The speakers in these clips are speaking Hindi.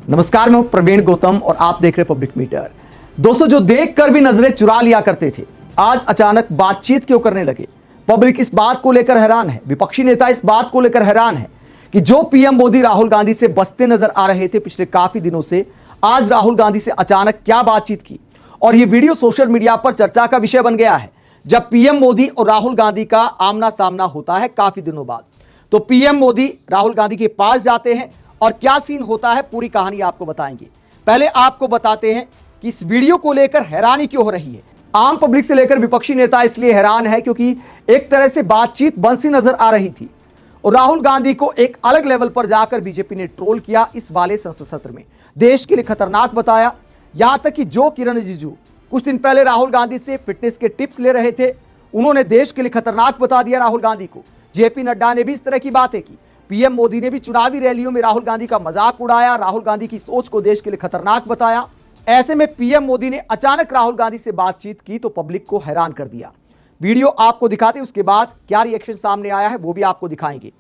नमस्कार, मैं हूं प्रवीण गौतम और आप देख रहे हैं पब्लिक मीटर। दोस्तों, जो देखकर भी नजरें चुरा लिया करते थे, आज अचानक बातचीत क्यों करने लगे? पब्लिक इस बात को लेकर हैरान है, विपक्षी नेता इस बात को लेकर हैरान है कि जो पीएम मोदी राहुल गांधी से बचते नजर आ रहे थे पिछले काफी दिनों से, आज राहुल गांधी से अचानक क्या बातचीत की। और यह वीडियो सोशल मीडिया पर चर्चा का विषय बन गया है, जब पीएम मोदी और राहुल गांधी का आमना सामना होता है काफी दिनों बाद। तो पीएम मोदी राहुल गांधी के पास जाते हैं और क्या सीन होता है, पूरी कहानी आपको बताएंगे। पहले आपको बताते हैं कि इस वीडियो को लेकर हैरानी क्यों हो रही है। आम पब्लिक से लेकर विपक्षी नेता इसलिए हैरान है क्योंकि एक तरह से बातचीत बंसी नजर आ रही थी और राहुल गांधी को एक अलग लेवल पर जाकर बीजेपी ने ट्रोल किया। इस वाले संसद सत्र में देश के लिए खतरनाक बताया। यहां तक कि जो किरण रिजिजू कुछ दिन पहले राहुल गांधी से फिटनेस के टिप्स ले रहे थे, उन्होंने देश के लिए खतरनाक बता दिया राहुल गांधी को। जेपी नड्डा ने भी इस तरह की बातें की। पीएम मोदी ने भी चुनावी रैलियों में राहुल गांधी का मजाक उड़ाया, राहुल गांधी की सोच को देश के लिए खतरनाक बताया। ऐसे में पीएम मोदी ने अचानक राहुल गांधी से बातचीत की तो पब्लिक को हैरान कर दिया। वीडियो आपको दिखाते हैं, उसके बाद क्या रिएक्शन सामने आया है वो भी आपको दिखाएंगे।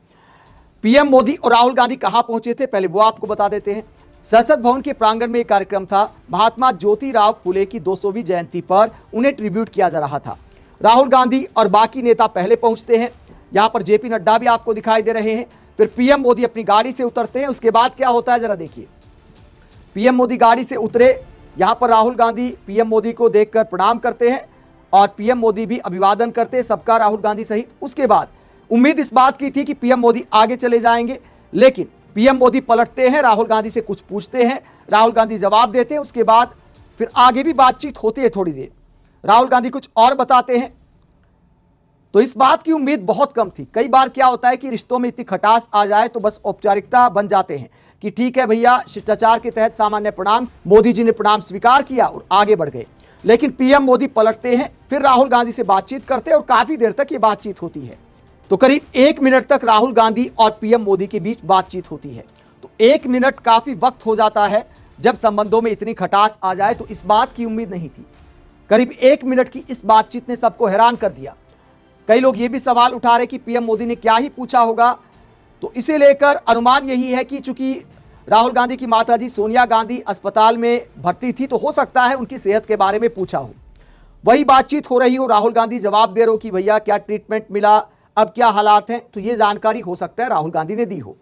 पीएम मोदी और राहुल गांधी कहां पहुंचे थे, पहले वो आपको बता देते हैं। संसद भवन के प्रांगण में एक कार्यक्रम था। महात्मा ज्योतिराव फुले की 200वीं जयंती पर उन्हें ट्रिब्यूट किया जा रहा था। राहुल गांधी और बाकी नेता पहले पहुंचते हैं। यहां पर जेपी नड्डा भी आपको दिखाई दे रहे हैं। फिर पीएम मोदी अपनी गाड़ी से उतरते हैं। उसके बाद क्या होता है जरा देखिए। पीएम मोदी गाड़ी से उतरे, यहां पर राहुल गांधी पीएम मोदी को देखकर प्रणाम करते हैं और पीएम मोदी भी अभिवादन करते हैं सबका, राहुल गांधी सहित। उसके बाद उम्मीद इस बात की थी कि पीएम मोदी आगे चले जाएंगे, लेकिन पीएम मोदी पलटते हैं, राहुल गांधी से कुछ पूछते हैं, राहुल गांधी जवाब देते हैं। उसके बाद फिर आगे भी बातचीत होती है थोड़ी देर। राहुल गांधी कुछ और बताते हैं। तो इस बात की उम्मीद बहुत कम थी। कई बार क्या होता है कि रिश्तों में इतनी खटास आ जाए तो बस औपचारिकता बन जाते हैं कि ठीक है भैया, शिष्टाचार के तहत सामान्य प्रणाम। मोदी जी ने प्रणाम स्वीकार किया और आगे बढ़ गए। लेकिन पीएम मोदी पलटते हैं, फिर राहुल गांधी से बातचीत करते हैं और काफी देर तक ये बातचीत होती है। तो करीब 1 मिनट तक राहुल गांधी और पीएम मोदी के बीच बातचीत होती है। तो 1 मिनट काफी वक्त हो जाता है जब संबंधों में इतनी खटास आ जाए, तो इस बात की उम्मीद नहीं थी। करीब 1 मिनट की इस बातचीत ने सबको हैरान कर दिया। कई लोग ये भी सवाल उठा रहे कि पीएम मोदी ने क्या ही पूछा होगा। तो इसे लेकर अनुमान यही है कि चूंकि राहुल गांधी की माताजी सोनिया गांधी अस्पताल में भर्ती थी, तो हो सकता है उनकी सेहत के बारे में पूछा हो, वही बातचीत हो रही हो। राहुल गांधी जवाब दे रहे हो कि भैया क्या ट्रीटमेंट मिला, अब क्या हालात हैं, तो ये जानकारी हो सकता है राहुल गांधी ने दी हो।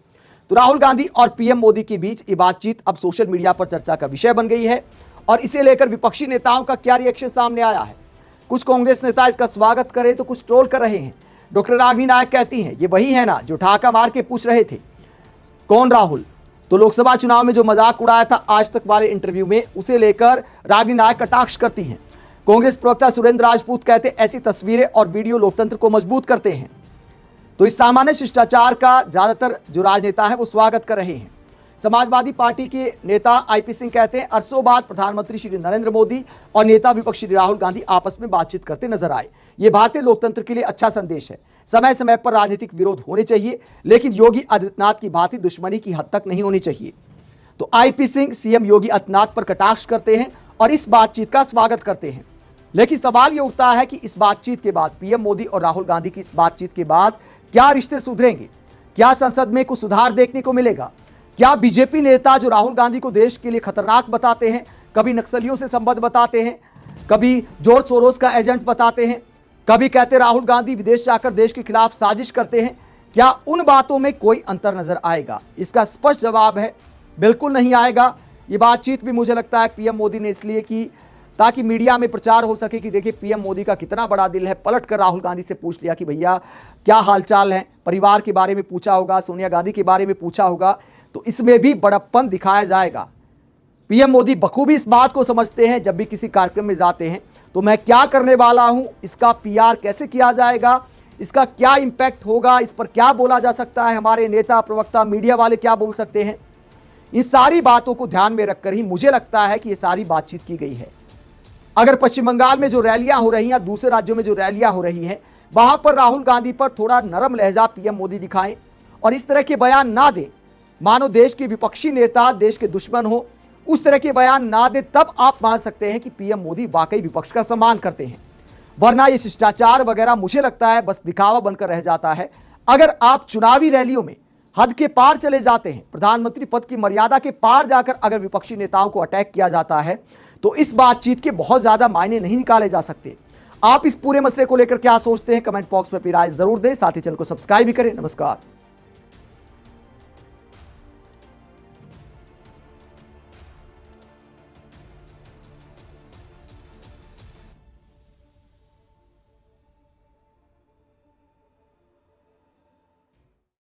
तो राहुल गांधी और पीएम मोदी के बीच ये बातचीत अब सोशल मीडिया पर चर्चा का विषय बन गई है और इसे लेकर विपक्षी नेताओं का क्या रिएक्शन सामने आया है। कुछ कांग्रेस नेता इसका स्वागत करे तो कुछ ट्रोल कर रहे हैं। डॉक्टर रागिनी नायक कहती हैं, ये वही है ना जो ठहाका मार के पूछ रहे थे कौन राहुल। तो लोकसभा चुनाव में जो मजाक उड़ाया था आज तक वाले इंटरव्यू में, उसे लेकर रागिनी नायक कटाक्ष करती हैं। कांग्रेस प्रवक्ता सुरेंद्र राजपूत कहते ऐसी तस्वीरें और वीडियो लोकतंत्र को मजबूत करते हैं। तो इस सामान्य शिष्टाचार का ज्यादातर जो राजनेता है वो स्वागत कर रहे हैं। समाजवादी पार्टी के नेता आईपी सिंह कहते हैं, अरसों बाद प्रधानमंत्री श्री नरेंद्र मोदी और नेता विपक्ष श्री राहुल गांधी आपस में बातचीत करते नजर आए। ये भारतीय लोकतंत्र के लिए अच्छा संदेश है। समय समय पर राजनीतिक विरोध होने चाहिए, लेकिन योगी आदित्यनाथ की भांति दुश्मनी की हद तक नहीं होनी चाहिए। तो आईपी सिंह सीएम योगी आदित्यनाथ पर कटाक्ष करते हैं और इस बातचीत का स्वागत करते हैं। लेकिन सवाल यह उठता है कि इस बातचीत के बाद, पीएम मोदी और राहुल गांधी की इस बातचीत के बाद क्या रिश्ते सुधरेंगे? क्या संसद में कुछ सुधार देखने को मिलेगा? क्या बीजेपी नेता जो राहुल गांधी को देश के लिए खतरनाक बताते हैं, कभी नक्सलियों से संबंध बताते हैं, कभी जॉर्ज सोरोस का एजेंट बताते हैं, कभी कहते राहुल गांधी विदेश जाकर देश के खिलाफ साजिश करते हैं, क्या उन बातों में कोई अंतर नजर आएगा? इसका स्पष्ट जवाब है बिल्कुल नहीं आएगा। ये बातचीत भी मुझे लगता है पीएम मोदी ने इसलिए की ताकि मीडिया में प्रचार हो सके कि देखिए पीएम मोदी का कितना बड़ा दिल है। पलट कर राहुल गांधी से पूछ लिया कि भैया क्या हालचाल है, परिवार के बारे में पूछा होगा, सोनिया गांधी के बारे में पूछा होगा। तो इसमें भी बड़प्पन दिखाया जाएगा। पीएम मोदी बखूबी इस बात को समझते हैं, जब भी किसी कार्यक्रम में जाते हैं तो मैं क्या करने वाला हूं, इसका पीआर कैसे किया जाएगा, इसका क्या इंपैक्ट होगा, इस पर क्या बोला जा सकता है, हमारे नेता प्रवक्ता मीडिया वाले क्या बोल सकते हैं, इन सारी बातों को ध्यान में रखकर ही मुझे लगता है कि ये सारी बातचीत की गई है। अगर पश्चिम बंगाल में जो रैलियां हो रही हैं, दूसरे राज्यों में जो रैलियां हो रही हैं, वहां पर राहुल गांधी पर थोड़ा नरम लहजा पीएम मोदी दिखाएं और इस तरह के बयान ना दें मानो देश के विपक्षी नेता देश के दुश्मन हो, उस तरह के बयान ना दे, तब आप मान सकते हैं कि पीएम मोदी वाकई विपक्ष का सम्मान करते हैं। वरना ये शिष्टाचार वगैरह मुझे लगता है बस दिखावा बनकर रह जाता है। अगर आप चुनावी रैलियों में हद के पार चले जाते हैं, प्रधानमंत्री पद की मर्यादा के पार जाकर अगर विपक्षी नेताओं को अटैक किया जाता है तो इस बातचीत के बहुत ज्यादा मायने नहीं निकाले जा सकते। आप इस पूरे मसले को लेकर क्या सोचते हैं, कमेंट बॉक्स में अपनी राय जरूर दें। साथ ही चैनल को सब्सक्राइब भी करें। नमस्कार।